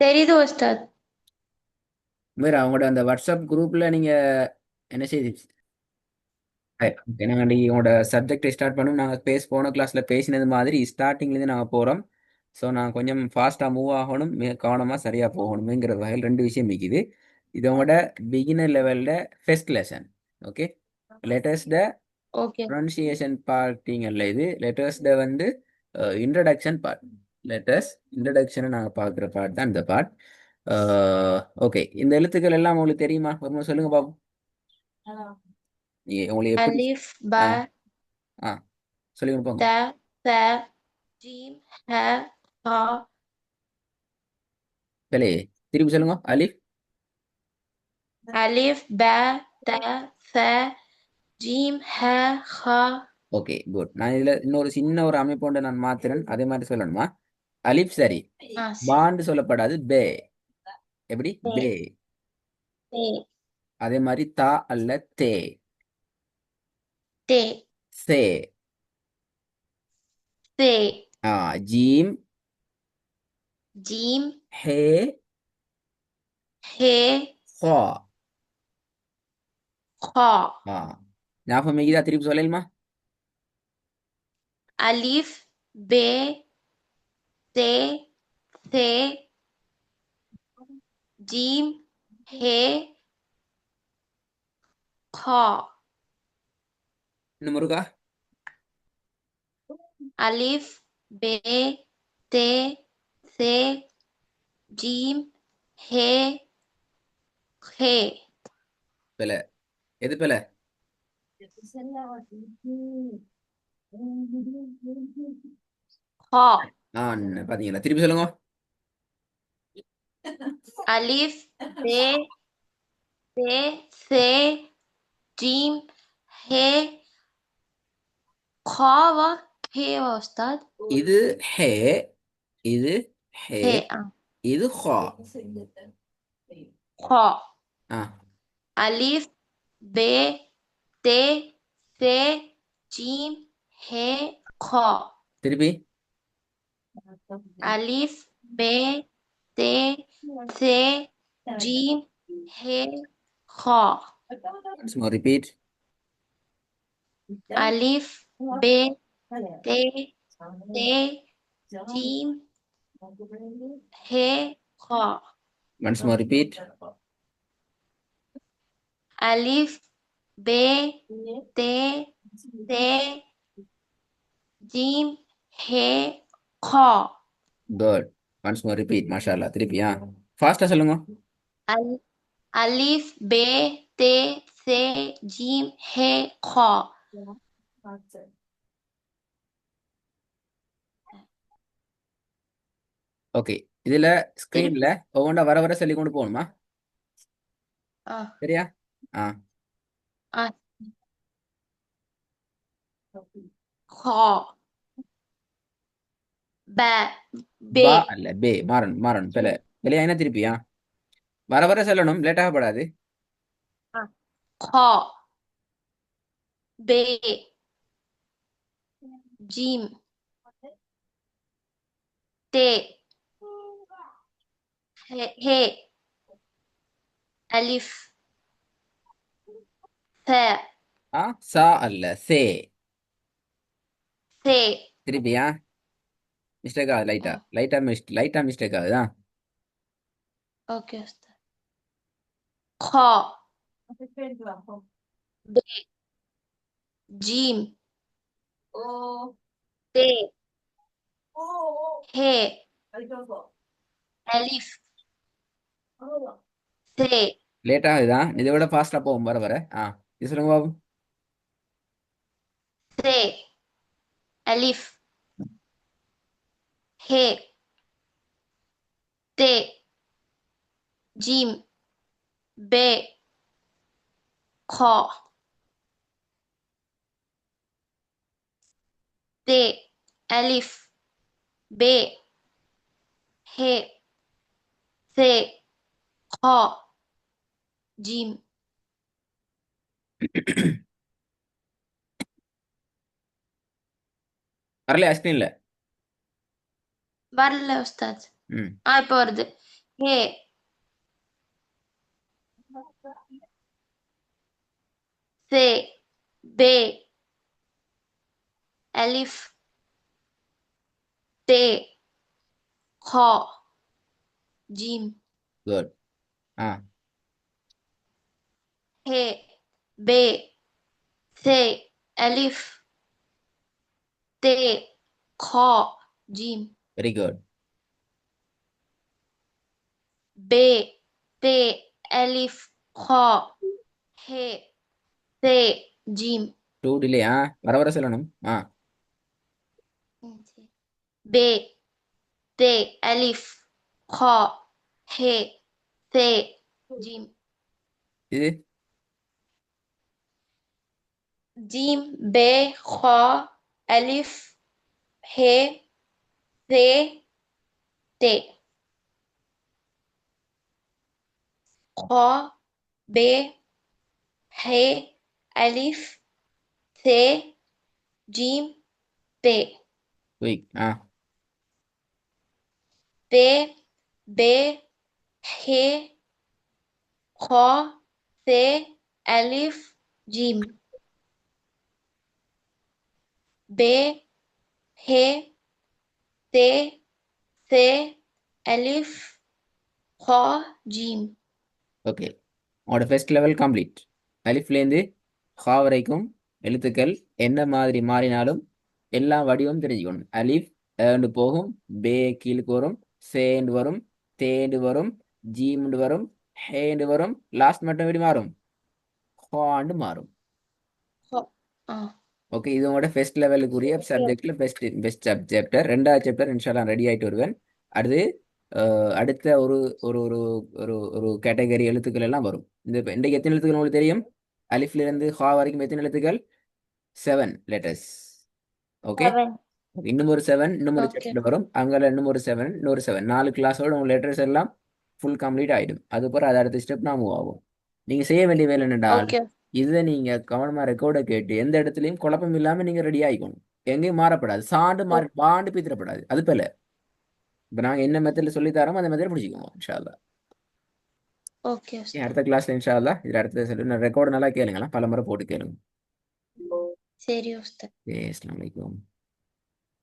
தெரியுது உஸ்தாத். வேற அவங்களோட அந்த வாட்ஸ்அப் குரூப்ல நீங்க என்ன செய்தி? ஓகே, நாங்கள் அன்றைக்கி உங்களோட சப்ஜெக்டை ஸ்டார்ட் பண்ணோம். நாங்கள் போன கிளாஸில் பேசினது மாதிரி ஸ்டார்டிங்லேருந்து நாங்கள் போகிறோம். ஸோ நான் கொஞ்சம் ஃபாஸ்ட்டாக மூவ் ஆகணும், மிக கவனமாக சரியாக போகணுங்கிற வகையில் ரெண்டு விஷயம் இருக்குது. இதோட பிகினர் லெவலில் ஃபர்ஸ்ட் லெசன். ஓகே, லேட்டஸ்ட ஓகே. ப்ரொனன்சியேஷன் பார்ட்டிங்கல்ல இது லேட்டஸ்ட வந்து இன்ட்ரடக்ஷன் பார்ட். லேட்டஸ்ட் இன்ட்ரடக்ஷனை நாங்கள் பார்க்குற பார்ட் தான் இந்த பார்ட். ஓகே, இந்த எழுத்துக்கள் எல்லாம் உங்களுக்கு தெரியுமா? ஒரு முறை சொல்லுங்க பாப்போம். உங்களுக்கு எப்படி? அலிஃப், பா, ஆ ஆ சொல்லிக் கொடுப்போங்க. த, ச, ஜீம், ஹ, ஹா. வேலையே திருப்பி சொல்லுங்க. அலிஃப். அலிஃப், ப, த, ச, ஜீம், ஹ, ஹா. Okay, good. நான் இதுல இன்னொரு சின்ன ஒரு அமைப்பு நான் மாத்துறேன், அதே மாதிரி சொல்லணுமா? அலிஃப் சரி, ஆ, பாண்டு சொல்லப்படாது, பே. எப்படி? தே, பே. தே, அதே மாதிரி தா அல்ல, தே. தே, சே. சே, ஆ, ஜீம், ஜீம், ஹே, ஹே, ஹா. ஹா. ஆ, ஞாபகம் இருக்குதா? திருப்பி சொல்லலுமா? அலிஃப், பே, தே, சே, ஜீம், ஹே, ஹா. இன்னும் முருகா. அலிஃப், பே, தே, சே, ஜீம், ஹே, ஹே. பெல. எது பெல? ஹா. ஆ, பாத்தீங்களா? திருப்பி சொல்லுங்க. அலிஃப், பே, தே, சே, ஜீம், ஹே, காவா, ஹேவா உஸ்தாத்? இது ஹே, இது ஹே, ஹே. ஆ. இது ஹா. ஹா. ஆ, அலிஃப், பே, தே, சே, ஜீம், ஹே, கா. திருப்பி. அலிஃப், பே, தே, சே, ஜீம், ஹே, கா. Once more repeat. அலிஃப், பே, தே, சே, ஜீம், ஹே, கா. Once more repeat. அலிஃப், பே, தே, சே, ஜீம், ஹே, கா. Good. Once more repeat. Mashallah. திருப்பியா? ஃபாஸ்டா சொல்லுங்க. அல் அலிஃப், பே, தே, சே, ஜீம், ஹே, கா. ஓகே. இதுல திருப்பி. ஸ்கிரீன்ல ஒவ்வொன்றா வர வர சொல்லி கொண்டு போகணுமா? ஆ. சரியா? ஆ, ஆ. கா. ப, பே. பா அல்ல, பே. மாறன் மாறன் பெல. பெலையா என்ன திருப்பியா? வர வர சொல்லணும், லேட் ஆகப்படாது. ஆ. கா, பே, ஜீம், தே, ஹே, ஹே, அலிஃப், ச, ஆ, சா அல்ல, சே. சே. திருப்பியா? மிஸ்டேக் ஆகுது, ஆ. லைட்டா மிஸ்டேக் ஆகுதா? ஓகே உஸ்தாத். கா, பே, ஜீம், தே, ஹே, அலிஃப், சே, லேட் ஆகுதா? இதை விட ஃபாஸ்டா போகும் வர வர. ஆ, இது சொல்லுங்க பாபு. சே, அலிஃப், ஹே, தே, ஜீம், பே, கா. தே, அலிஃப், பே, ஹே, சே, கா, ஜீம். வரலையா ஸ்கிரீன்ல? வரல உஸ்தாத். ம். ஆ, இப்போ வருது. هاء ثاء باء ألف تاء خاء جيم குட் ஆ هاء باء ثاء ألف تاء خاء جيم வெரி குட் باء تاء ألف خاء هاء ثاء جيم டூ டிலே ஆ வர வர சொல்லணும் ஆ باء تاء ألف خاء هاء ثاء جيم இது جيم باء خاء ألف هاء ثاء تاء خاء باء هاء ألف ثاء جيم باء குயிக் ஆ باء باء هاء خاء ثاء ألف جيم باء هاء ثاء ثاء ألف خاء جيم ஓகே உங்களோட ஃபர்ஸ்ட் லெவல் கம்ப்ளீட் அலிஃப்லேருந்து ஹா வரைக்கும் எழுத்துக்கள் என்ன மாதிரி மாறினாலும் எல்லா வடிவம் தெரிஞ்சுக்கணும் அலிஃப் ஏண்டு போகும் பே கீழுக்கு வரும் சேண்டு வரும் தேண்டு வரும் ஜீமுண்டு வரும் ஹேண்டு வரும் லாஸ்ட் மட்டும் எப்படி மாறும் ஹாண்டு மாறும் خاء آه ஓகே இது உங்களோட ஃபர்ஸ்ட் லெவலுக்குரிய சப்ஜெக்ட்ல பெஸ்ட் சாப்டர் ரெண்டாவது சாப்டர் இன்ஷால்லா ரெடி ஆயிட்டு வருவேன் அடுத்து அடுத்த ஒரு ஒரு ஒரு ஒரு ஒரு கேட்டகரி எழுத்துக்கள் எல்லாம் வரும் இன்றைக்கு எத்தனை எழுத்துக்கள் உங்களுக்கு தெரியும் அலிஃப்ல இருந்து ஹா வரைக்கும் எத்தனை எழுத்துக்கள் 7 லெட்டர்ஸ் ஓகே 7 இன்னும் ஒரு 7 இன்னும் ஒரு okay சாப்டர் வரும் அங்கே இன்னும் ஒரு 7 இன்னொரு 7 4 கிளாஸோட உங்க லெட்டர்ஸ் எல்லாம் ஃபுல் கம்ப்ளீட் ஆயிடும் அதுக்கப்புறம் அது அடுத்த ஸ்டெப் நான் மூவ் ஆகும் நீங்க செய்ய வேண்டிய வேலை என்னென்றால் okay இதை நீங்க கவனமா ரெக்கார்டை கேட்டு எந்த இடத்துலையும் குழப்பம் இல்லாம நீங்க ரெடி ஆகிக்கணும் எங்கேயும் மாறப்படாது சாண்டு மாறி பாண்டு பீத்திரப்படாது அது போல இப்போ நாங்க என்ன மெத்தட்ல சொல்லி தரோமோ அந்த மெத்தட் பிடிச்சிக்கோங்க இன்ஷா அல்லாஹ் okay أستاذ அடுத்த கிளாஸ்ல இன்ஷா அல்லாஹ் இது அடுத்த சொல்லி நான் ரெக்கார்டு நல்லா கேளுங்களா பல முறை போட்டு கேளுங்க சரி أستاذ அஸ்ஸலாமு அலைக்கும்